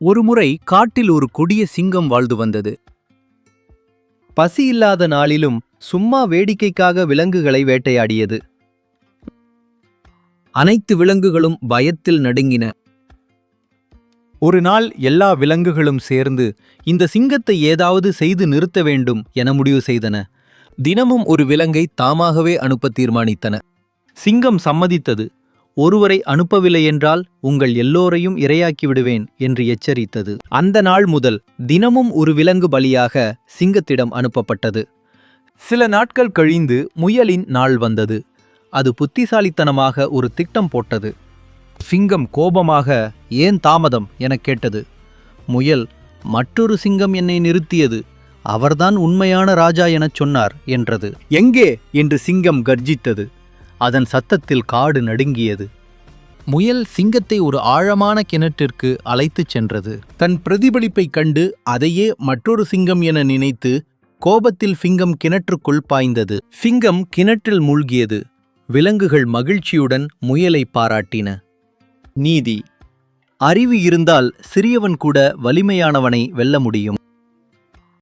ஒருமுறை காட்டில் ஒரு கொடிய சிங்கம் வாழ்ந்து வந்தது. பசி இல்லாத நாளிலும் சும்மா வேடிக்கைக்காக விலங்குகளை வேட்டையாடியது. அனைத்து விலங்குகளும் பயத்தில் நடுங்கின. ஒரு நாள் எல்லா விலங்குகளும் சேர்ந்து இந்த சிங்கத்தை ஏதாவது செய்து நிறுத்த வேண்டும் என முடிவு செய்தன. தினமும் ஒரு விலங்கை தாமாகவே அனுப்ப தீர்மானித்தன. சிங்கம் சம்மதித்தது. ஒருவரை அனுப்பவில்லை என்றால் உங்கள் எல்லோரையும் இரையாக்கி விடுவேன் என்று எச்சரித்தது. அந்த நாள் முதல் தினமும் ஒரு விலங்கு பலியாக சிங்கத்திடம் அனுப்பப்பட்டது. சில நாட்கள் கழிந்து முயலின் நாள் வந்தது. அது புத்திசாலித்தனமாக ஒரு திட்டம் போட்டது. சிங்கம் கோபமாக ஏன் தாமதம் எனக் கேட்டது. முயல், மற்றொரு சிங்கம் என்னை நிறுத்தியது, அவர்தான் உண்மையான ராஜா எனச் சொன்னார் என்றது. எங்கே என்று சிங்கம் கர்ஜித்தது. அதன் சத்தத்தில் காடு நடுங்கியது. முயல் சிங்கத்தை ஒரு ஆழமான கிணற்றிற்கு அழைத்துச் சென்றது. தன் பிரதிபலிப்பைக் கண்டு அதையே மற்றொரு சிங்கம் என நினைத்து கோபத்தில் சிங்கம் கிணற்றுக்குள் பாய்ந்தது. சிங்கம் கிணற்றில் மூழ்கியது. விலங்குகள் மகிழ்ச்சியுடன் முயலை பாராட்டின. நீதி: அறிவு இருந்தால் சிறியவன் கூட வலிமையானவனை வெல்ல முடியும்.